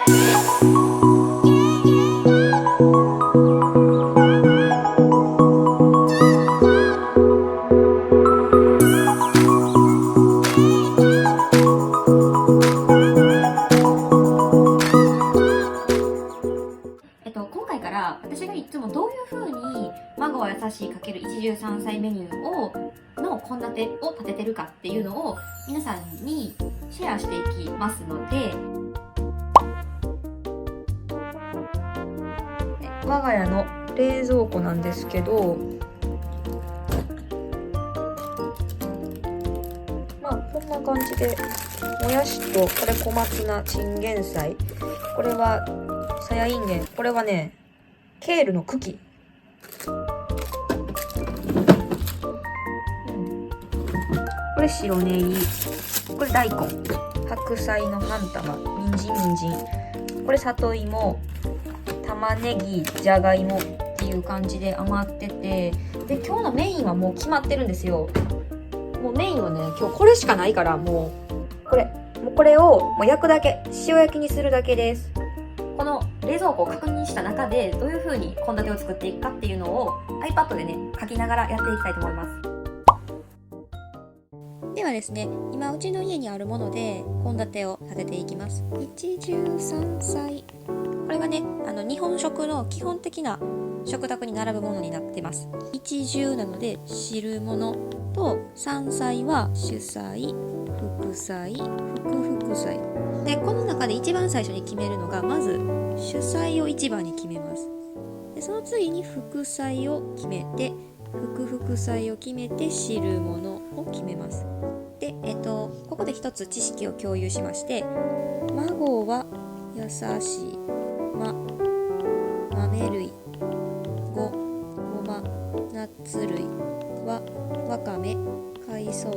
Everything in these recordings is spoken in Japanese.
今回から私がいつもどういう風に孫は優しい×一汁三菜メニューの献立を立ててるかっていうのを皆さんにシェアしていきますので、我が家の冷蔵庫なんですけど、こんな感じでもやしと、これ小松菜、チンゲン菜、これはさやいんげん、これはねケールの茎、これ白ネギ、これ大根、白菜の半玉、人参、これ里芋、玉ねぎ、じゃがいもっていう感じで余ってて、で今日のメインはもう決まってるんですよ。もうメインはね、今日これしかないから、もうこれをもう焼くだけ、塩焼きにするだけです。この冷蔵庫を確認した中でどういう風に献立を作っていくかっていうのを iPad でね書きながらやっていきたいと思います。ではですね、今うちの家にあるもので献立を立てていきます。一汁三菜、これがね日本食の基本的な食卓に並ぶものになってます。一汁なので汁物と、三菜は主菜、副菜、副菜で、この中で一番最初に決めるのが、まず主菜を一番に決めます。でその次に副菜を決めて、副菜を決めて汁物を決めます。で、ここで一つ知識を共有しまして、孫は優しい、豆類、ごま、ナッツ類、わかめ、海藻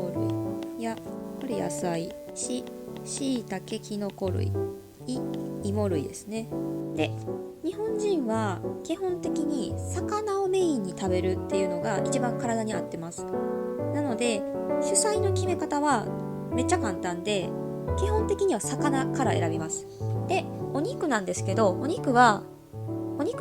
類、これ野菜、しいたけ、きのこ類、芋類ですね。で、日本人は基本的に魚をメインに食べるっていうのが一番体に合ってます。なので主菜の決め方はめっちゃ簡単で、基本的には魚から選びます。で、お肉なんですけど、お肉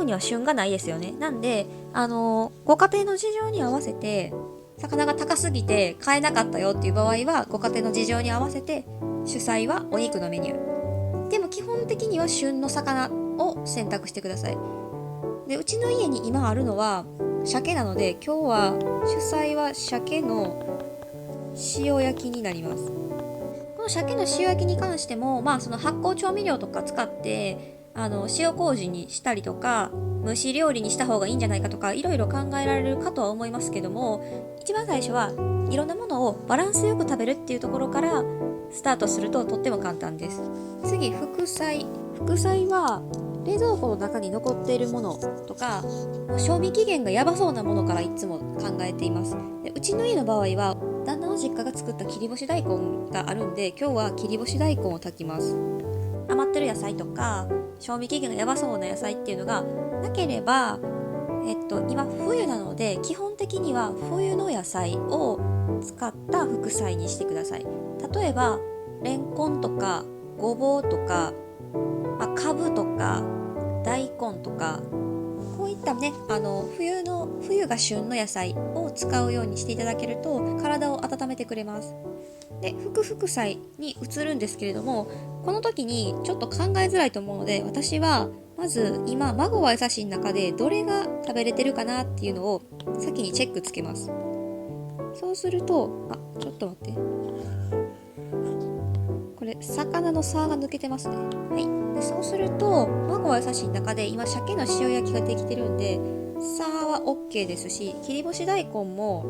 には旬がないですよね。なんでご家庭の事情に合わせて、魚が高すぎて買えなかったよっていう場合は、ご家庭の事情に合わせて主菜はお肉のメニューでも、基本的には旬の魚を選択してください。で、うちの家に今あるのは鮭なので、今日は主菜は鮭の塩焼きになります。この鮭の塩焼きに関しても、その発酵調味料とか使って塩麹にしたりとか、蒸し料理にした方がいいんじゃないかとか、いろいろ考えられるかとは思いますけども、一番最初はいろんなものをバランスよく食べるっていうところからスタートするととっても簡単です。次、副菜は冷蔵庫の中に残っているものとか、賞味期限がやばそうなものからいつも考えています。で、うちの家の場合は旦那の実家が作った切り干し大根があるんで、今日は切り干し大根を炊きます。余ってる野菜とか賞味期限がやばそうな野菜っていうのがなければ、今冬なので基本的には冬の野菜を使った副菜にしてください。例えばレンコンとかごぼうとか、かぶとか大根とか、こういったね冬が旬の野菜を使うようにしていただけると体を温めてくれます。で、副菜に移るんですけれども、この時にちょっと考えづらいと思うので、私はまず今孫は優しい中でどれが食べれてるかなっていうのを先にチェックつけます。そうすると、ちょっと待って、これ魚の差が抜けてますね。はい。で、そうすると孫は優しい中で今鮭の塩焼きができてるんで、差は OK ですし、切り干し大根も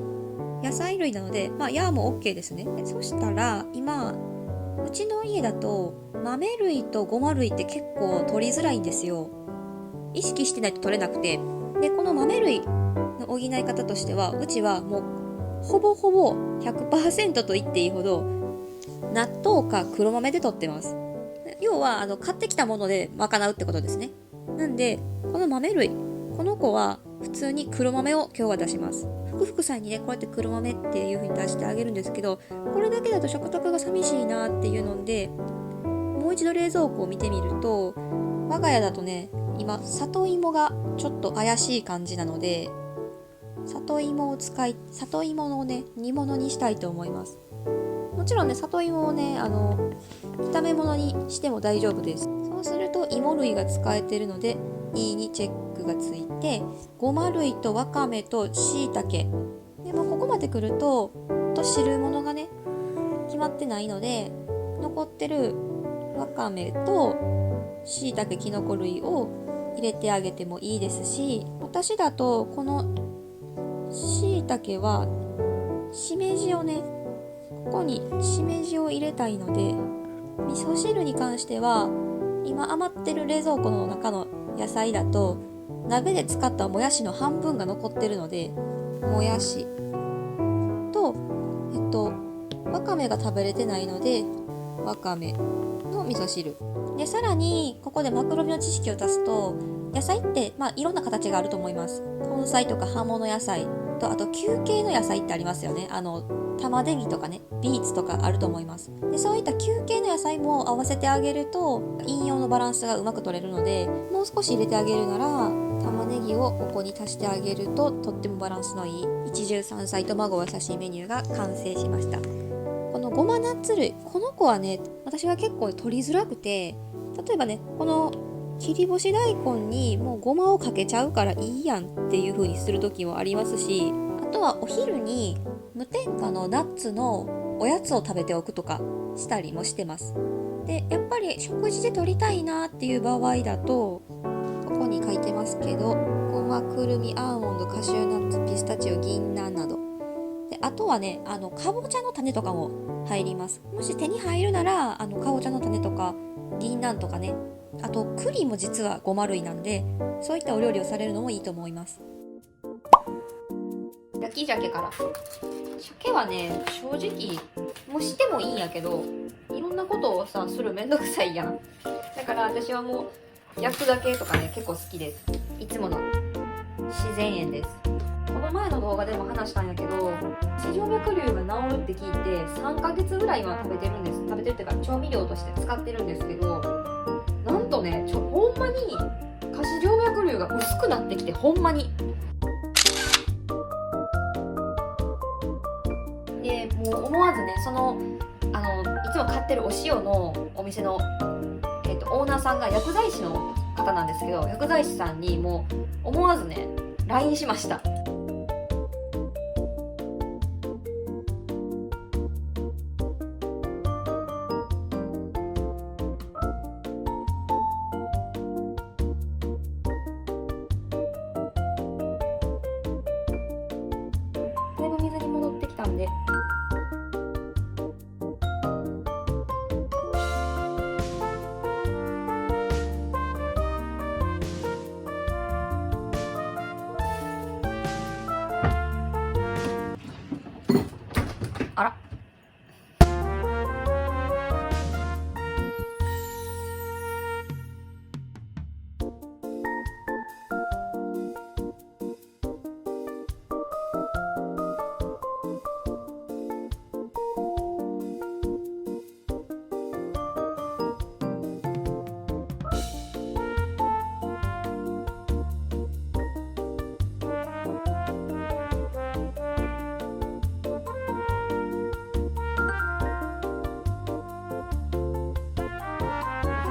野菜類なので、ヤーも OK ですね。そしたら今うちの家だと豆類とごま類って結構取りづらいんですよ。意識してないと取れなくて。で、この豆類の補い方としては、うちはもうほぼほぼ 100% と言っていいほど納豆か黒豆で取ってます。要は買ってきたもので賄うってことですね。なんでこの豆類、この子は普通に黒豆を今日は出します。副菜にね、こうやって黒豆っていう風に出してあげるんですけど、これだけだと食卓が寂しいなっていうので、もう一度冷蔵庫を見てみると、我が家だとね、今里芋がちょっと怪しい感じなので、里芋のね煮物にしたいと思います。もちろんね、里芋をね炒め物にしても大丈夫です。そうすると芋類が使えてるのでいいにチェックがついて、ごま類とわかめとしいたけでも、ここまで来ると汁物がね決まってないので、残ってるわかめとしいたけ、きのこ類を入れてあげてもいいですし、私だとこのしいたけはしめじをね、ここにしめじを入れたいので、味噌汁に関しては今余ってる冷蔵庫の中の野菜だと鍋で使ったもやしの半分が残ってるので、もやしとわかめが食べれてないのでわかめの味噌汁で、さらにここでマクロビの知識を足すと、野菜っていろんな形があると思います。根菜とか葉物野菜と、あと球形の野菜ってありますよね。玉ねぎとかね、ビーツとかあると思います。で、そういった球形の野菜も合わせてあげると陰陽のバランスがうまく取れるので、もう少し入れてあげるなら玉ねぎをここに足してあげると、とってもバランスのいい一汁三菜卵が優しいメニューが完成しました。このごまナッツ類、この子はね、私は結構取りづらくて、例えばね、この切り干し大根にもうごまをかけちゃうからいいやんっていう風にする時もありますし、あとはお昼に無添加のナッツのおやつを食べておくとかしたりもしてます。で、やっぱり食事で取りたいなっていう場合だと、ここに書いてますけど、ごま、くるみ、アーモンド、カシューナッツ、ピスタチオ、銀杏などで、あとはね、かぼちゃの種とかも入ります。もし手に入るならかぼちゃの種とか銀杏とかね、あと栗も実はごま類なんで、そういったお料理をされるのもいいと思います。焼き鮭から。鮭はね、正直蒸してもいいんやけど、いろんなことをさするめんどくさいやん。だから私はもう焼くだけとかね、結構好きです。いつもの自然塩です。この前の動画でも話したんやけど、地静脈瘤が治るって聞いて3ヶ月ぐらいは食べてるっていうか調味料として使ってるんですけど、なんとね、ほんまに下肢静脈瘤が薄くなってきて、ほんまにで、もう思わずね、いつも買ってるお塩のお店の、オーナーさんが薬剤師の方なんですけど、薬剤師さんにもう思わずね LINE しました。だいぶ水に戻ってきたんで、あら、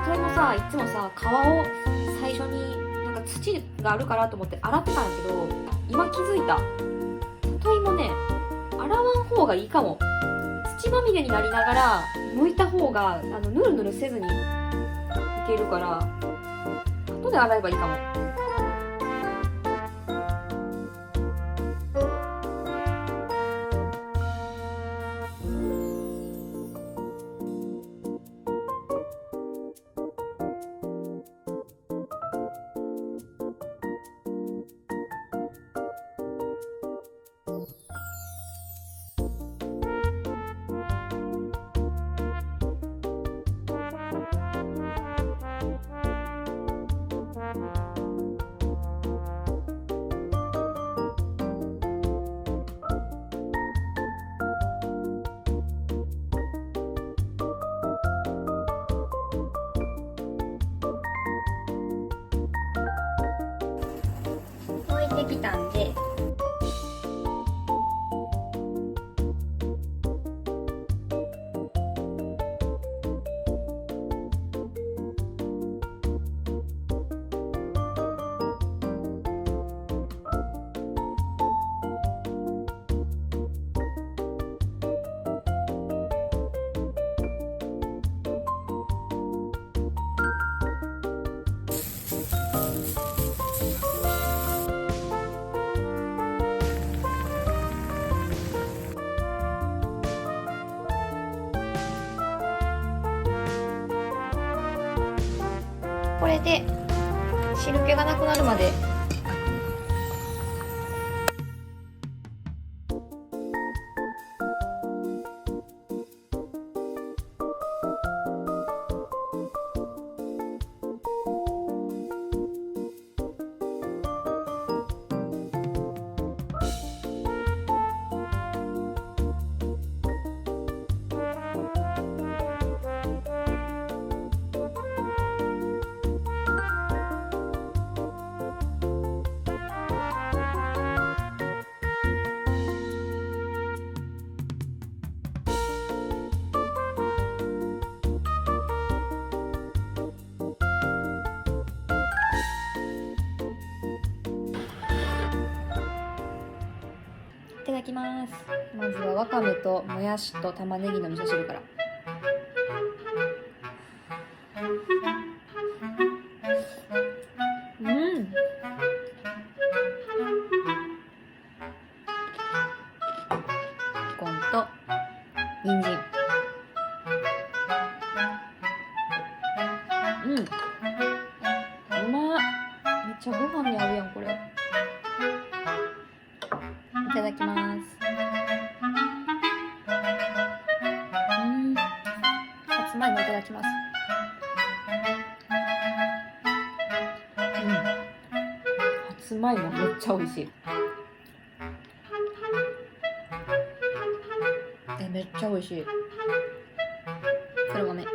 それもさ、いつもさ、皮を最初になんか土があるからと思って洗ってたんやけど、今気づいた。里芋ね、洗わん方がいいかも。土まみれになりながら剥いた方がぬるぬるせずにいけるから、後で洗えばいいかも。できたんで、これで汁気がなくなるまでいただきます。まずはわかめともやしと玉ねぎの味噌汁から。うん。コーンと人参。うん。うまっ。めっちゃご飯に合うやんこれ。いただきます。さつまいもいただきます。さつまいもめっちゃ美味しい。めっちゃ美味しい。黒豆。